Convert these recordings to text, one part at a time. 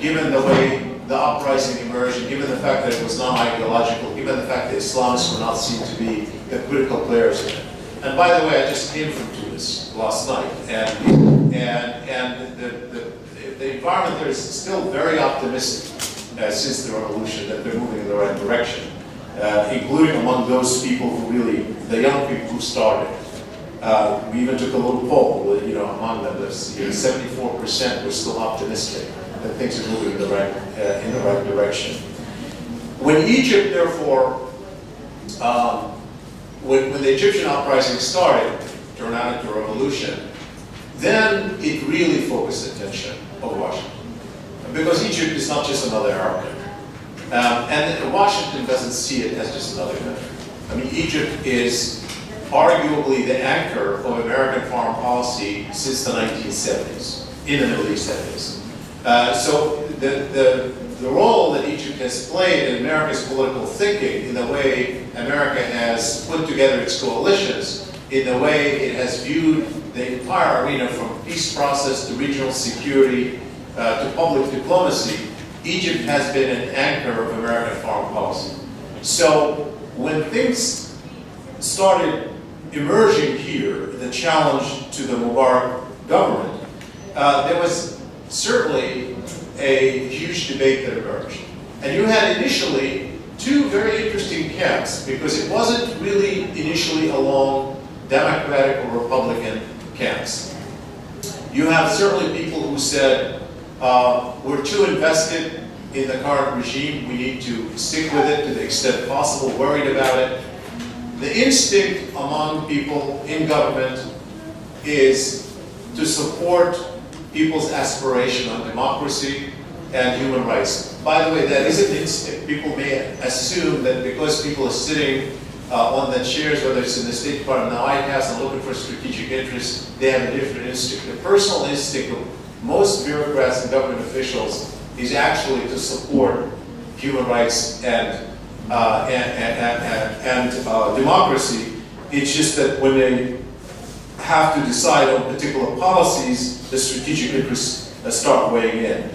given the way the uprising emerged, and given the fact that it was non-ideological, given the fact that Islamists were not seen to be the critical players in it. And by the way, I just came from Tunis last night, and the environment there is still very optimistic since the revolution, that they're moving in the right direction, including among those people who really, the young people who started. We even took a little poll, among them. 74% were still optimistic that things are moving in the right direction. When Egypt, therefore, when the Egyptian uprising started, turned out into a revolution, then it really focused attention of Washington. Because Egypt is not just another Arab country. And Washington doesn't see it as just another country. I mean, Egypt is arguably the anchor of American foreign policy since the 1970s, in the Middle East, that is. So the role that Egypt has played in America's political thinking, in the way America has put together its coalitions, in the way it has viewed the entire arena from peace process to regional security to public diplomacy, Egypt has been an anchor of American foreign policy. So when things started emerging here, the challenge to the Mubarak government, there was certainly a huge debate that emerged. And you had initially two very interesting camps, because it wasn't really initially along Democratic or Republican camps. You have certainly people who said, we're too invested in the current regime, we need to stick with it to the extent possible, worried about it. The instinct among people in government is to support people's aspiration on democracy and human rights. By the way, that is an instinct. People may assume that because people are sitting on the chairs, whether it's in the State Department, the White House, and looking for strategic interests, they have a different instinct. The personal instinct of most bureaucrats and government officials is actually to support human rights and democracy. It's just that when they have to decide on particular policies, the strategic interests start weighing in.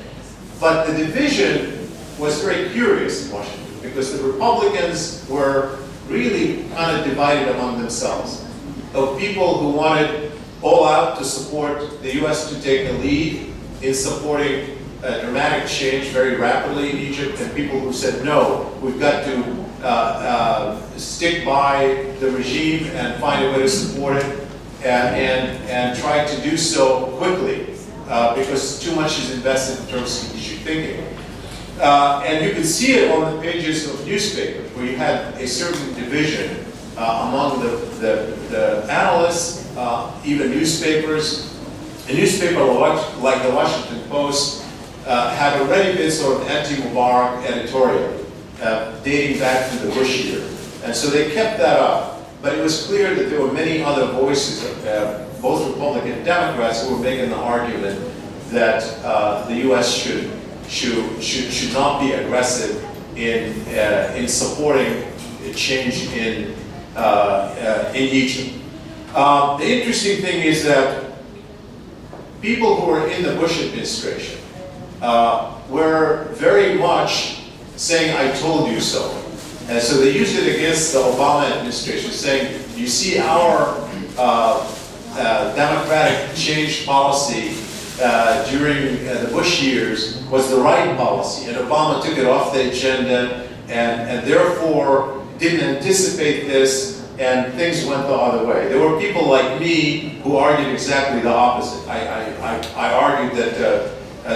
But the division was very curious in Washington, because the Republicans were really kind of divided among themselves, of people who wanted all out to support the U.S. to take a lead in supporting a dramatic change very rapidly in Egypt, and people who said, no, we've got to stick by the regime and find a way to support it, and try to do so quickly, because too much is invested in terms of strategic thinking. And you can see it on the pages of newspapers, where you had a certain division among the analysts, even newspapers. A newspaper like the Washington Post had already been sort of anti-Mubarak editorial, dating back to the Bush year. And so they kept that up. But it was clear that there were many other voices, both Republican and Democrats, who were making the argument that the U.S. should not be aggressive in supporting a change in Egypt. The interesting thing is that people who were in the Bush administration were very much saying, I told you so. And so they used it against the Obama administration, saying, you see, our democratic change policy during the Bush years was the right policy, and Obama took it off the agenda, and therefore didn't anticipate this, and things went the other way. There were people like me who argued exactly the opposite. I argued that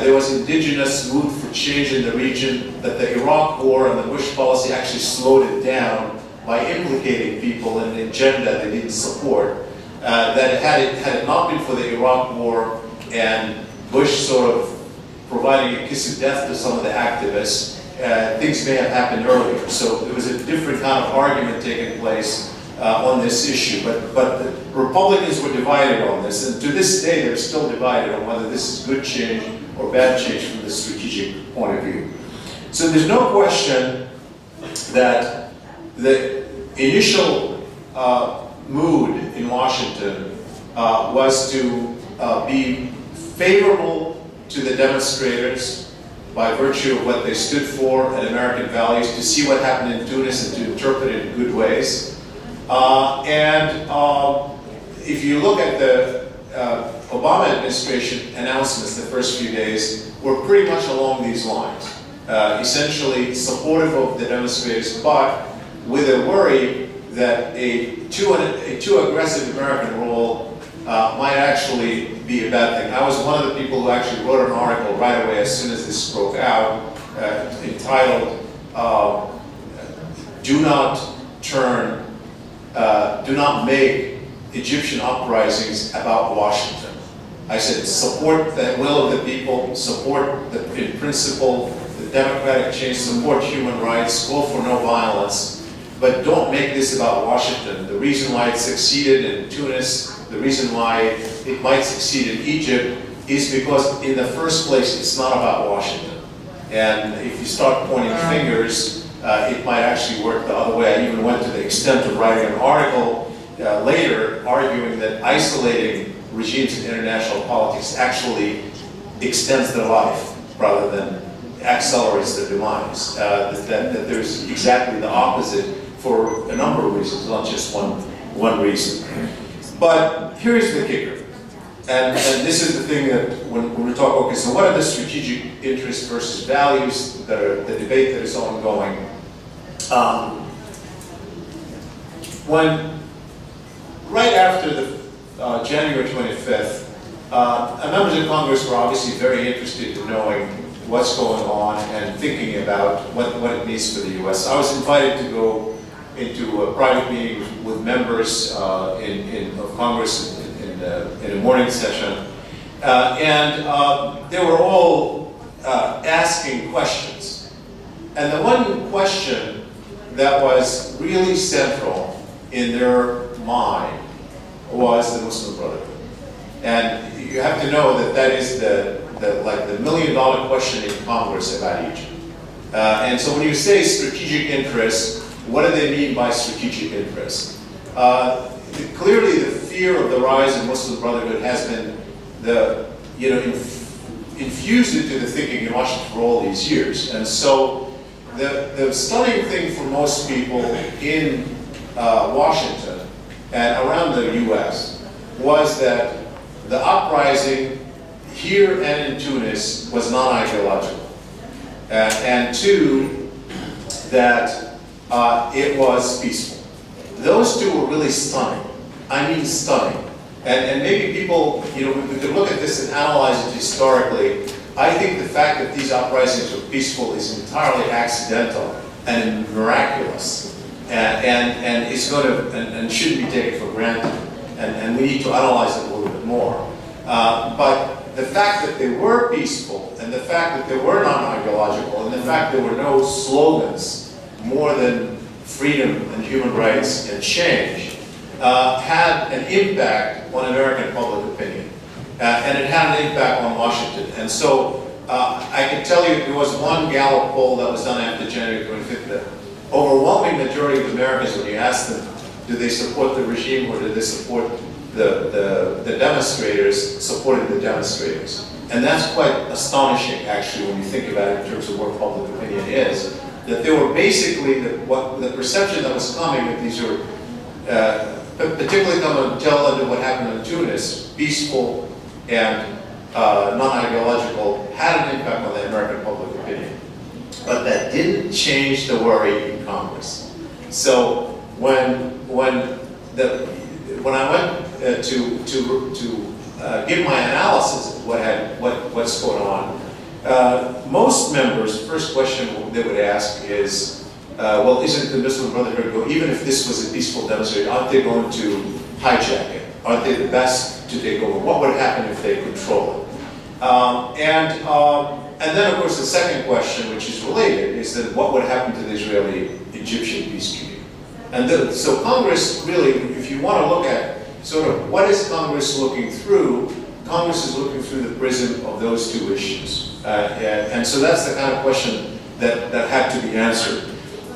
there was indigenous mood for change in the region, that the Iraq War and the Bush policy actually slowed it down by implicating people in an agenda they didn't support. That had it not been for the Iraq War and Bush sort of providing a kiss of death to some of the activists, things may have happened earlier. So there was a different kind of argument taking place on this issue. But the Republicans were divided on this, and to this day they're still divided on whether this is good change or bad change from the strategic point of view. So there's no question that the initial mood in Washington was to be favorable to the demonstrators, by virtue of what they stood for and American values, to see what happened in Tunis and to interpret it in good ways. If you look at the Obama administration announcements the first few days, were pretty much along these lines. Essentially supportive of the demonstrators, but with a worry that a too aggressive American role might actually be a bad thing. I was one of the people who actually wrote an article right away as soon as this broke out, entitled "Do not make Egyptian uprisings about Washington." I said, support the will of the people, support in principle the democratic change, support human rights, call for no violence, but don't make this about Washington. The reason why it succeeded in Tunis, the reason why it might succeed in Egypt, is because in the first place it's not about Washington. And if you start pointing fingers, it might actually work the other way. I even went to the extent of writing an article later arguing that isolating regimes in international politics actually extends their life rather than accelerates their demise. That there's exactly the opposite for a number of reasons, not just one reason. But here's the kicker. And this is the thing that when we talk, okay, so what are the strategic interests versus values that are the debate that is ongoing? When right after the January 25th, members of Congress were obviously very interested in knowing what's going on and thinking about what it means for the U.S. I was invited to go into a private meeting with members of Congress in a morning session, and they were all asking questions. And the one question that was really central in their mind was the Muslim Brotherhood. And you have to know that is the million-dollar question in Congress about Egypt. And so when you say strategic interest, what do they mean by strategic interest? Clearly, the fear of the rise of Muslim Brotherhood has been infused into the thinking in Washington for all these years. And so the stunning thing for most people in Washington and around the U.S. was that the uprising here and in Tunis was non-ideological. And two, that it was peaceful. Those two were really stunning. I mean stunning. And maybe people, we could look at this and analyze it historically. I think the fact that these uprisings were peaceful is entirely accidental and miraculous. And it's going to, and shouldn't be taken for granted. And we need to analyze it a little bit more. But the fact that they were peaceful, and the fact that they were non-ideological, and the fact there were no slogans more than freedom and human rights and change, had an impact on American public opinion. And it had an impact on Washington. And so I can tell you there was one Gallup poll that was done after January 25th. The overwhelming majority of Americans, when you ask them, do they support the regime or do they support the demonstrators, supported the demonstrators. And that's quite astonishing, actually, when you think about it in terms of what public opinion is. That they were basically, the perception that was coming that these were, particularly coming tail end of what happened in Tunis, peaceful and non-ideological, had an impact on the American public opinion. But that didn't change the worry in Congress. So when I went to give my analysis of what's going on, most members, the first question they would ask is, well, isn't the Muslim Brotherhood, even if this was a peaceful demonstration, aren't they going to hijack it? Aren't they the best to take over? What would happen if they control it? And then, of course, the second question, which is related, is that what would happen to the Israeli-Egyptian peace treaty? And so Congress really, if you want to look at sort of what is Congress looking through, Congress is looking through the prism of those two issues. And so that's the kind of question that had to be answered.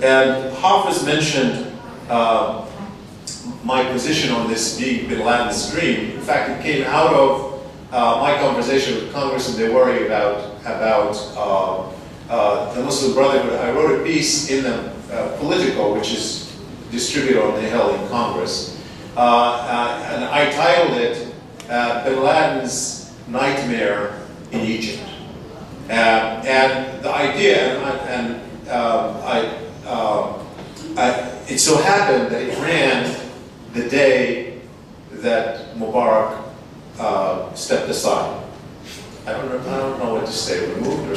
And Hafiz mentioned my position on this being bin Laden's dream. In fact, it came out of my conversation with Congress, and they worry about about the Muslim Brotherhood. I wrote a piece in the Politico, which is distributed on the Hill in Congress, and I titled it Bin Laden's Nightmare in Egypt. And the idea, it so happened that it ran the day that Mubarak stepped aside. I don't know what to say, removed or